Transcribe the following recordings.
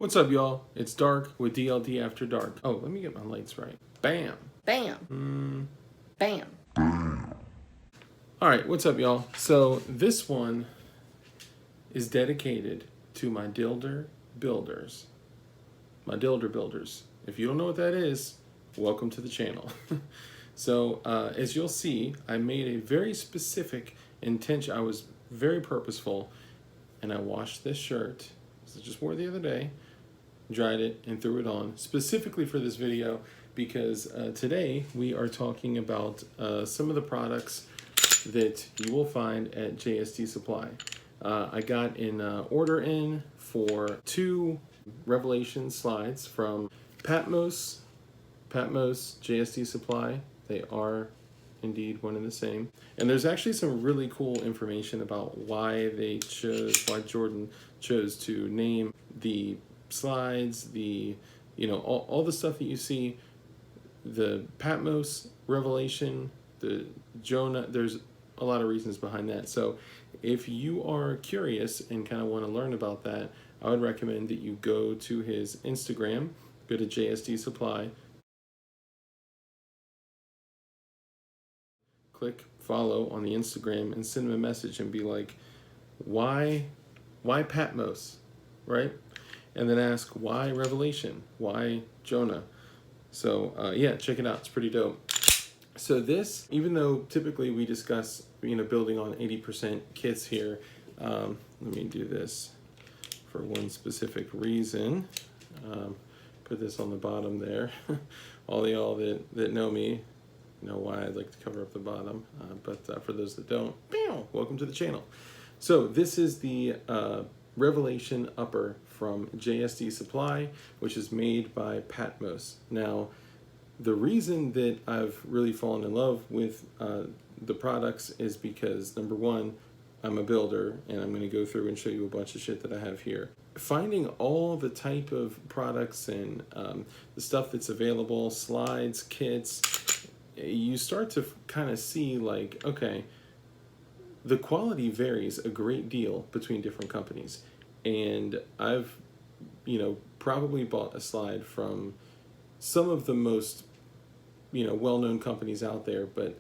What's up, y'all? It's Dark with DLD After Dark. Oh, let me get my lights right. Bam. Bam. Bam. All right, what's up, y'all? So this one is dedicated to my dilder builders. My dilder builders. If you don't know what that is, welcome to the channel. So as you'll see, I made a very specific intention. I was very purposeful, and I washed this shirt. So I just wore it the other day. Dried it and threw it on specifically for this video because today we are talking about some of the products that you will find at JSD Supply. I got an order in for 2 Revelation slides from Patmos, JSD Supply. They are indeed one and the same. And there's actually some really cool information about why Jordan chose to name the slides, all the stuff that you see, the Patmos, Revelation, the Jonah. There's a lot of reasons behind that. So if you are curious and kind of want to learn about that, I would recommend that you go to his Instagram, go to JSD Supply, click follow on the Instagram and send him a message and be like, why Patmos, right? And then ask why Revelation, why Jonah. So yeah, check it out. It's pretty dope. So this, even though typically we discuss building on 80% kits here, let me do this for one specific reason. Put this on the bottom there. All y'all that know me know why I'd like to cover up the bottom. But for those that don't, welcome to the channel. So this is the Revelation upper from JSD Supply, which is made by Patmos. Now, the reason that I've really fallen in love with the products is because, number one, I'm a builder, and I'm going to go through and show you a bunch of shit that I have here. Finding all the type of products and the stuff that's available, slides, kits, you start to kind of see like, okay, the quality varies a great deal between different companies. And I've, probably bought a slide from some of the most, well-known companies out there, but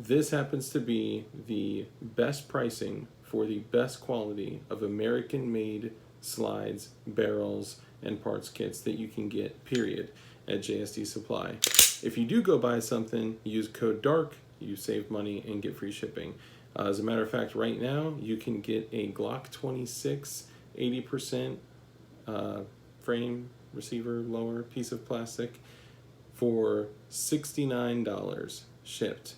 this happens to be the best pricing for the best quality of American-made slides, barrels, and parts kits that you can get, period, at JSD Supply. If you do go buy something, use code DARK, you save money and get free shipping. As a matter of fact, right now, you can get a Glock 26 80% frame, receiver, lower piece of plastic for $69 shipped.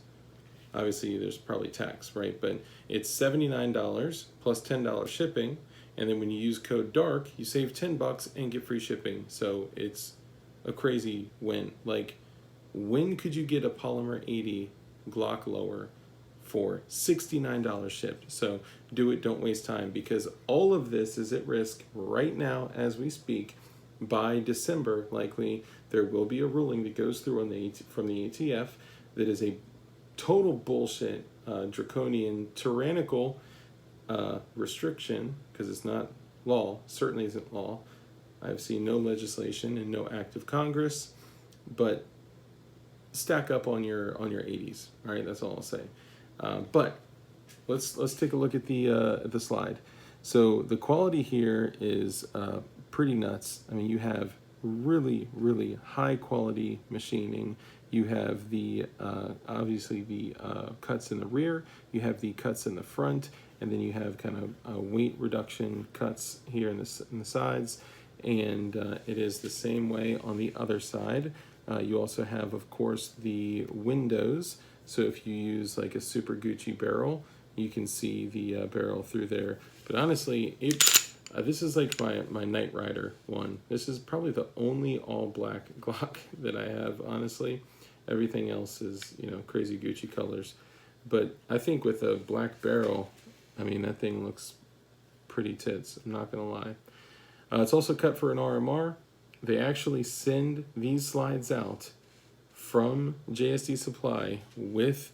Obviously, there's probably tax, right? But it's $79 plus $10 shipping. And then when you use code DARK, you save $10 and get free shipping. So it's a crazy win. Like, when could you get a Polymer 80 Glock lower for $69 shipped? So do it, don't waste time, because all of this is at risk right now as we speak. By December, likely, there will be a ruling that goes through from the ATF that is a total bullshit, draconian, tyrannical restriction, because it's not law, certainly isn't law. I've seen no legislation and no act of Congress, but stack up on your 80s. All right, that's all I'll say. But let's take a look at the slide. So the quality here is pretty nuts. I mean, you have really, really high quality machining. You have the obviously the cuts in the rear. You have the cuts in the front, and then you have kind of weight reduction cuts here in the sides. And it is the same way on the other side. You also have, of course, the windows. So if you use like a Super Gucci barrel, you can see the barrel through there. But honestly, this is like my Knight Rider one. This is probably the only all black Glock that I have, honestly. Everything else is, crazy Gucci colors. But I think with a black barrel, I mean, that thing looks pretty tits. I'm not going to lie. It's also cut for an RMR. They actually send these slides out from JSD Supply with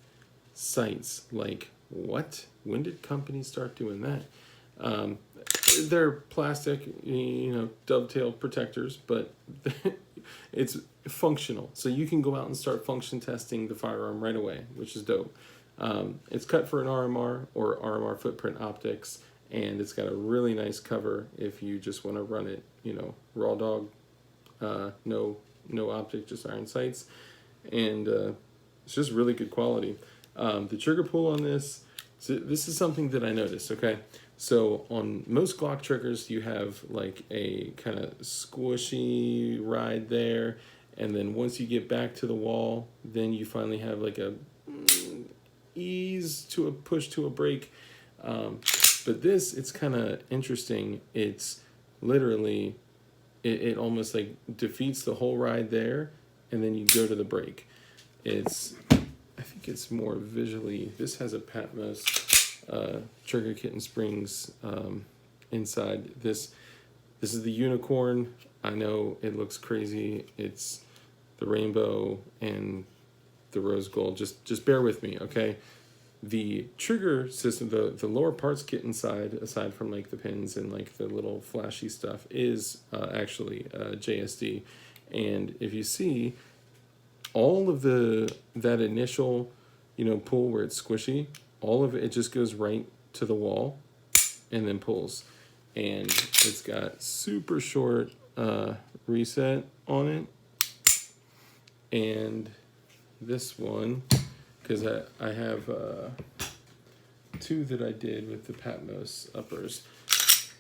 sights. Like, what? When did companies start doing that? they're plastic, you know, dovetail protectors, but it's functional. So you can go out and start function testing the firearm right away, which is dope. It's cut for an RMR or RMR footprint optics, and it's got a really nice cover if you just want to run it, you know, raw dog, no optic, just iron sights, and it's just really good quality. The trigger pull on this, so this is something that I noticed, okay? So on most Glock triggers, you have like a kind of squishy ride there, and then once you get back to the wall, then you finally have like a ease to a push to a break. But this, it's kind of interesting. It's literally, it almost like defeats the whole ride there, and then you go to the break. I think it's more visually, this has a Patmos trigger kit and springs inside. This is the unicorn. I know it looks crazy. It's the rainbow and the rose gold. Just bear with me, okay? The trigger system, the lower parts kit inside, aside from like the pins and like the little flashy stuff, is actually JSD. And if you see, all of that initial, you know, pull where it's squishy, all of it just goes right to the wall and then pulls. And it's got super short reset on it. And this one, because I have two that I did with the Patmos uppers.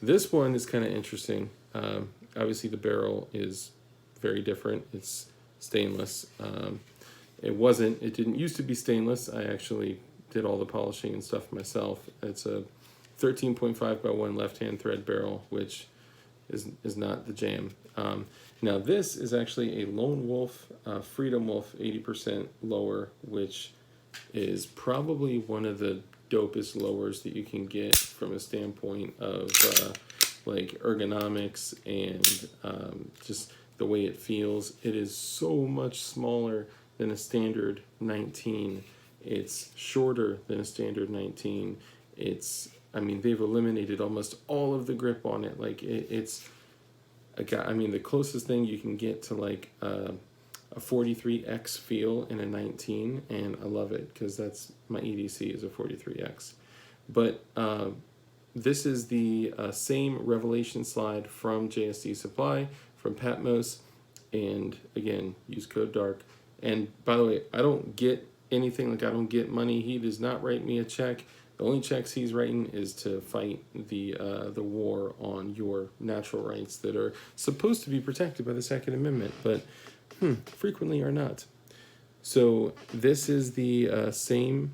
This one is kind of interesting. Obviously the barrel is very different. It's stainless. It didn't used to be stainless. I actually did all the polishing and stuff myself. It's a 13.5 by 1 left-hand thread barrel, which is not the jam. Now this is actually a Lone Wolf, Freedom Wolf 80% lower, which is probably one of the dopest lowers that you can get from a standpoint of like ergonomics and just the way it feels. It is so much smaller than a standard 19. It's shorter than a standard 19. I mean, they've eliminated almost all of the grip on it. Like the closest thing you can get to like a 43X feel in a 19, and I love it because that's my EDC is a 43X. But this is the same Revelation slide from JSD Supply, from Patmos, and again, use code DARK. And by the way, I don't get anything, like I don't get money. He does not write me a check. The only checks he's writing is to fight the war on your natural rights that are supposed to be protected by the Second Amendment, but frequently are not. So this is the same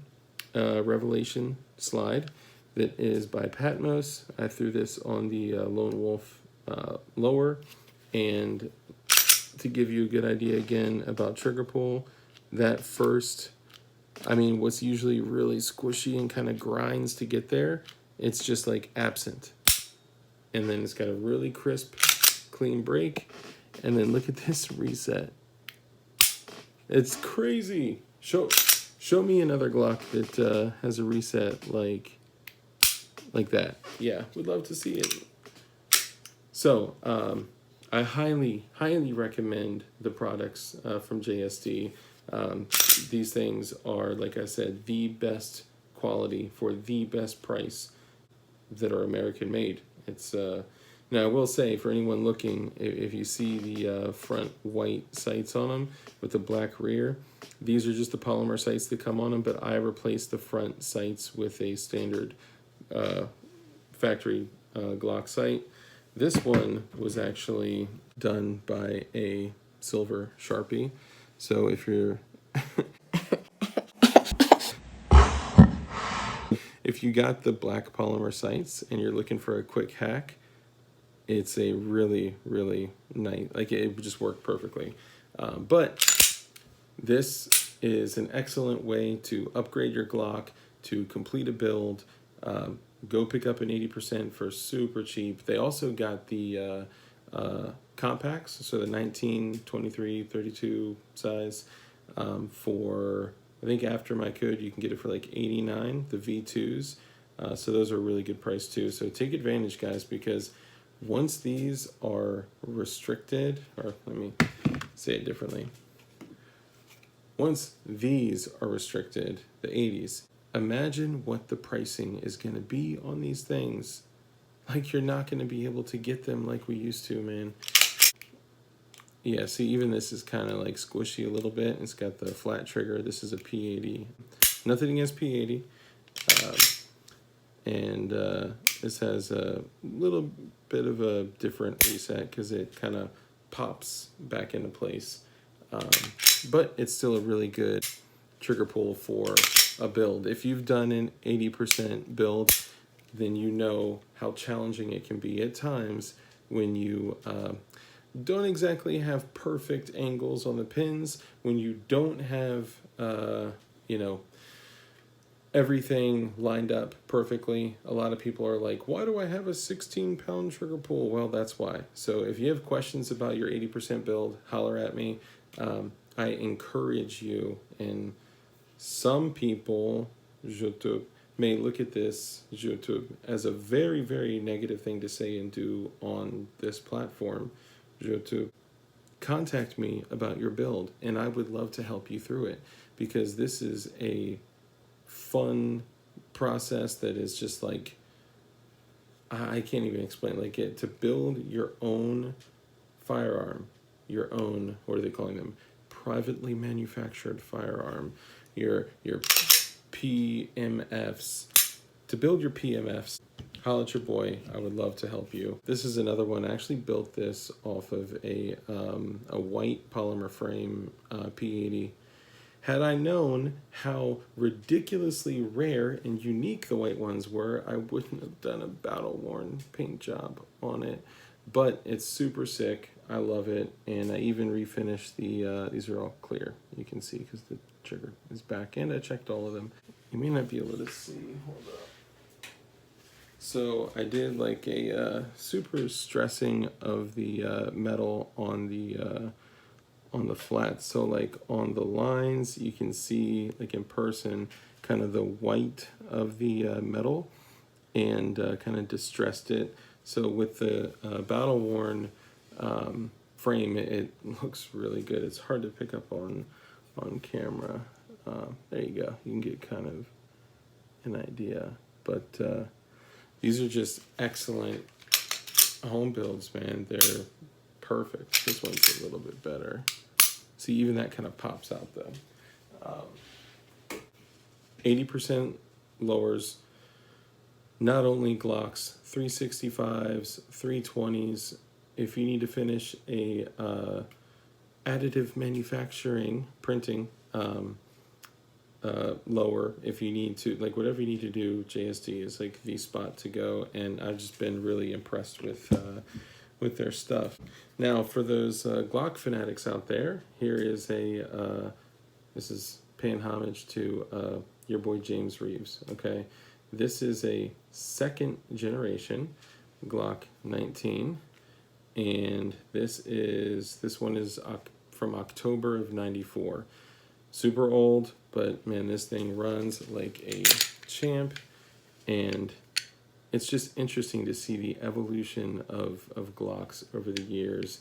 Revelation slide that is by Patmos. I threw this on the Lone Wolf lower, and to give you a good idea again about trigger pull, that first, I mean, what's usually really squishy and kind of grinds to get there, it's just like absent. And then it's got a really crisp, clean break. And then look at this reset. It's crazy. Show me another Glock that has a reset like that. Yeah, we'd love to see it. So I highly recommend the products from JSD. These things are, like I said, the best quality for the best price that are American made. It's now I will say, for anyone looking, if you see the front white sights on them with the black rear, these are just the polymer sights that come on them, but I replaced the front sights with a standard factory Glock sight. This one was actually done by a silver Sharpie. So if you're if you got the black polymer sights and you're looking for a quick hack, it's a really, really nice, like it would just work perfectly. But this is an excellent way to upgrade your Glock, to complete a build. Go pick up an 80% for super cheap. They also got the compacts, so the 19, 23, 32 size for, I think after my code, you can get it for like 89, the V2s. So those are a really good price too. So take advantage, guys, because once these are restricted, or let me say it differently. Once these are restricted, the 80s, imagine what the pricing is going to be on these things. Like, you're not going to be able to get them like we used to, man. Yeah, see, even this is kind of like squishy a little bit. It's got the flat trigger. This is a P80. Nothing against P80. And this has a little bit of a different reset because it kind of pops back into place. But it's still a really good trigger pull for a build. If you've done an 80% build, then you know how challenging it can be at times when you don't exactly have perfect angles on the pins, when you don't have, you know, everything lined up perfectly. A lot of people are like, why do I have a 16-pound trigger pull? Well, that's why. So if you have questions about your 80% build, holler at me. I encourage you, and some people, YouTube, may look at this, YouTube, as a very, very negative thing to say and do on this platform, YouTube. Contact me about your build, and I would love to help you through it, because this is a fun process that is just like, I can't even explain, like, it to build your own firearm, your own, what are they calling them, privately manufactured firearm, your PMFs. To build your PMFs, holla at your boy. I would love to help you. This is another one. I actually built this off of a white polymer frame P80. Had I known how ridiculously rare and unique the white ones were, I wouldn't have done a battle-worn paint job on it. But it's super sick. I love it. And I even refinished the, these are all clear. You can see because the trigger is back, and I checked all of them. You may not be able to see. Hold up. So I did like a super stressing of the metal on the flats. So like on the lines, you can see like in person kind of the white of the metal, and kind of distressed it. So with the battle worn frame, it looks really good. It's hard to pick up on camera. There you go. You can get kind of an idea. But these are just excellent home builds, man. They're perfect. This one's a little bit better. See, even that kind of pops out though. 80% lowers not only Glocks, 365s, 320s. If you need to finish a additive manufacturing printing, lower, if you need to, like whatever you need to do, JSD is like the spot to go. And I've just been really impressed with their stuff. Now for those Glock fanatics out there, here is a this is paying homage to your boy James Reeves. Okay, this is a second generation Glock 19, and this one is from October of '94. Super old, but man, this thing runs like a champ, and it's just interesting to see the evolution of Glocks over the years.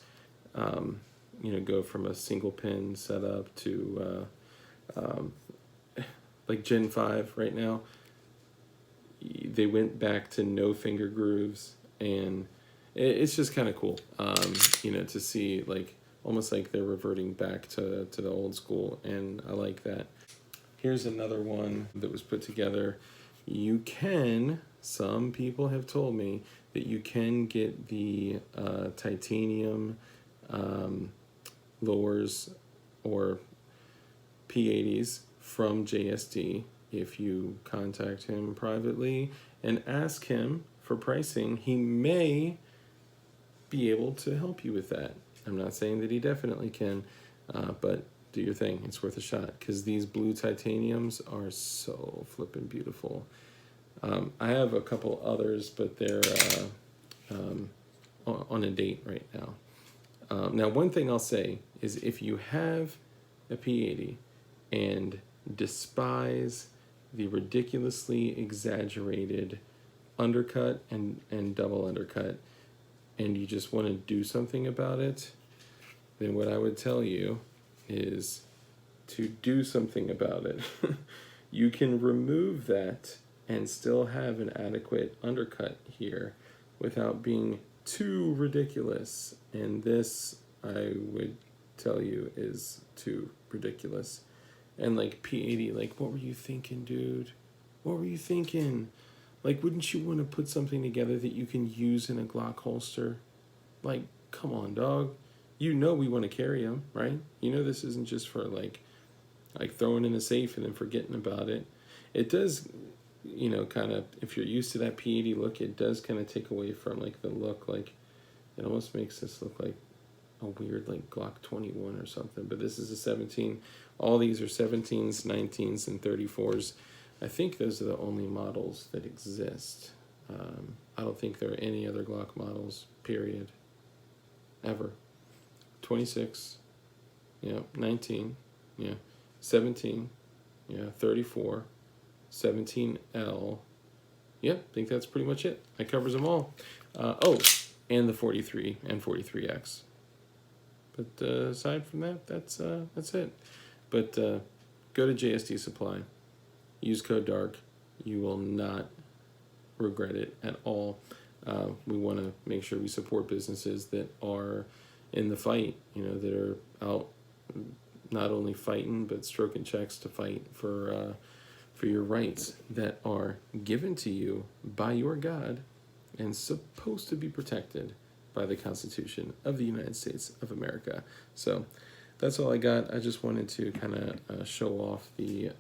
You know, go from a single pin setup to like Gen 5 right now. They went back to no finger grooves, and it's just kind of cool, you know, to see like almost like they're reverting back to the old school, and I like that. Here's another one that was put together. You can, some people have told me that you can get the titanium lowers or P80s from JSD if you contact him privately and ask him for pricing. He may be able to help you with that. I'm not saying that he definitely can, but do your thing. It's worth a shot, because these blue titaniums are so flippin' beautiful. I have a couple others, but they're on a date right now. Now, one thing I'll say is if you have a P80 and despise the ridiculously exaggerated undercut and double undercut, and you just want to do something about it, then what I would tell you is to do something about it. You can remove that and still have an adequate undercut here without being too ridiculous. And this, I would tell you, is too ridiculous. And like P80, like, what were you thinking, dude? What were you thinking? Like, wouldn't you want to put something together that you can use in a Glock holster? Like, come on, dog. You know we want to carry them, right? You know this isn't just for like throwing in a safe and then forgetting about it. It does, kind of, if you're used to that P80 look, it does kind of take away from like the look. Like, it almost makes this look like a weird like Glock 21 or something. But this is a 17. All these are 17s, 19s, and 34s. I think those are the only models that exist. I don't think there are any other Glock models, period, ever. 26, 19, 17, 34, 17L. Yep, I think that's pretty much it. That covers them all. And the 43 and 43X. But aside from that, that's it. But go to JSD Supply. Use code DARK. You will not regret it at all. We want to make sure we support businesses that are in the fight, that are out not only fighting but stroking checks to fight for your rights that are given to you by your God and supposed to be protected by the Constitution of the United States of America. So that's all I got. I just wanted to kind of show off the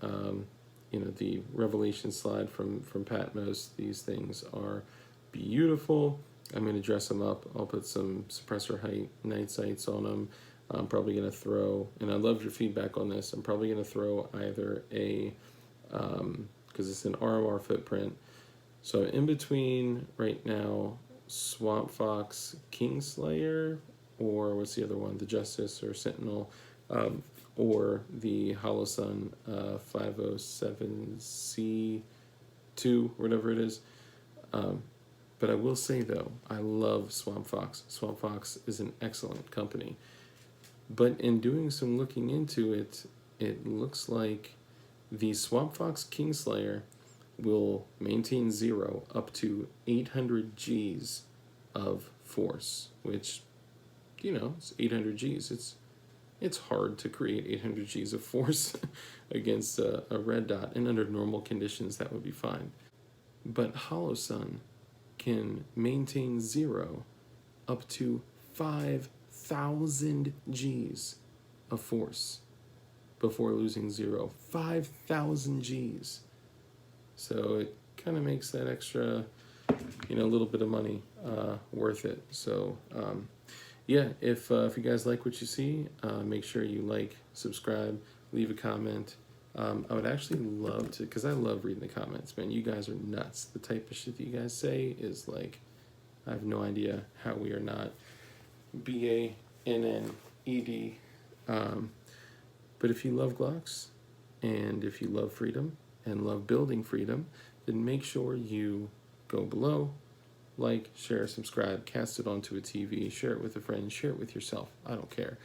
the Revelation slide from Patmos. These things are beautiful. I'm going to dress them up. I'll put some suppressor height night sights on them. I'm probably going to throw, and I love your feedback on this, I'm probably going to throw either a, because it's an RMR footprint. So in between right now, Swamp Fox Kingslayer, or what's the other one? The Justice or Sentinel, or the Hollow Sun 507C2, whatever it is. But I will say, though, I love Swamp Fox. Swamp Fox is an excellent company. But in doing some looking into it, it looks like the Swamp Fox Kingslayer will maintain 0 up to 800 Gs of force, which, it's 800 Gs. It's hard to create 800 Gs of force against a red dot, and under normal conditions, that would be fine. But Hollow Sun can maintain 0 up to 5,000 Gs of force before losing 0. 5,000 Gs. So it kind of makes that extra, little bit of money worth it. So, if you guys like what you see, make sure you like, subscribe, leave a comment. I would actually love to, because I love reading the comments, man. You guys are nuts. The type of shit that you guys say is like, I have no idea how we are not BANNED. But if you love Glocks, and if you love freedom, and love building freedom, then make sure you go below, like, share, subscribe, cast it onto a TV, share it with a friend, share it with yourself. I don't care.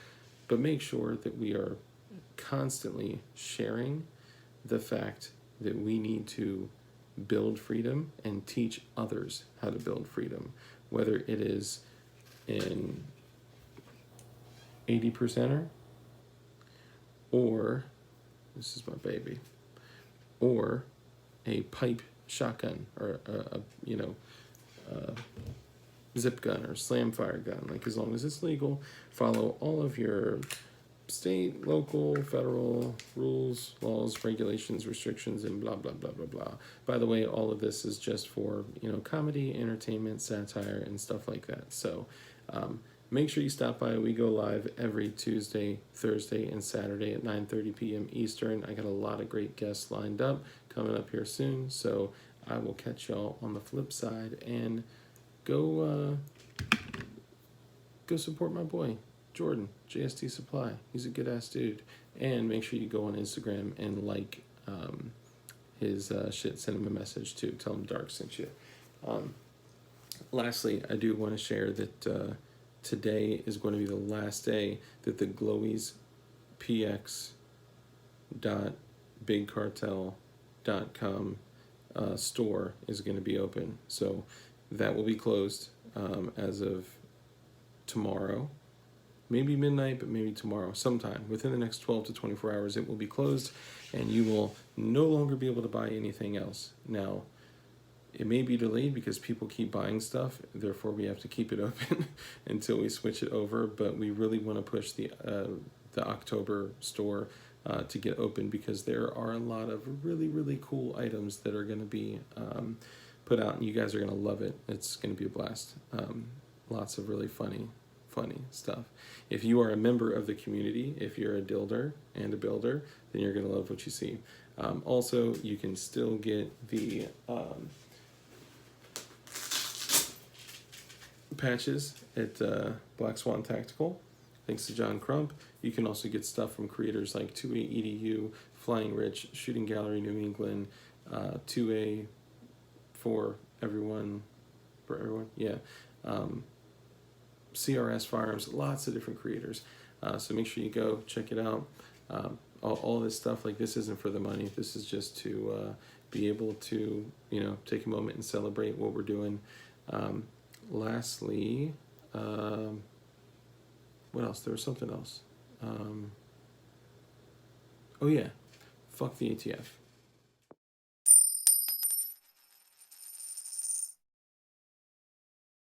But make sure that we are constantly sharing the fact that we need to build freedom and teach others how to build freedom, whether it is in 80%er, or, this is my baby, or a pipe shotgun, or a zip gun or slam fire gun. Like, as long as it's legal, follow all of your state, local, federal rules, laws, regulations, restrictions, and blah, blah, blah, blah, blah. By the way, all of this is just for, comedy, entertainment, satire, and stuff like that. So make sure you stop by. We go live every Tuesday, Thursday, and Saturday at 9:30 p.m. Eastern. I got a lot of great guests lined up coming up here soon. So I will catch y'all on the flip side, and go support my boy Jordan, JSD Supply. He's a good ass dude. And make sure you go on Instagram and like his shit, send him a message too. Tell him Dark sent you. Lastly, I do want to share that today is going to be the last day that the Glowies px.bigcartel.com store is going to be open. So that will be closed as of tomorrow. Maybe midnight, but maybe tomorrow, sometime within the next 12 to 24 hours, it will be closed, and you will no longer be able to buy anything else. Now, it may be delayed because people keep buying stuff, therefore we have to keep it open until we switch it over, but we really want to push the October store to get open, because there are a lot of really, really cool items that are going to be put out, and you guys are going to love it. It's going to be a blast. Lots of really funny stuff. If you are a member of the community, if you're a dilder and a builder, then you're going to love what you see. Also, you can still get the patches at Black Swan Tactical, thanks to John Crump. You can also get stuff from creators like 2A EDU, Flying Rich, Shooting Gallery New England, 2A for everyone, yeah. CRS Firearms, lots of different creators. So make sure you go check it out. All this stuff, like, this isn't for the money. This is just to be able to, take a moment and celebrate what we're doing. Lastly, what else? There was something else. Oh yeah, fuck the ATF.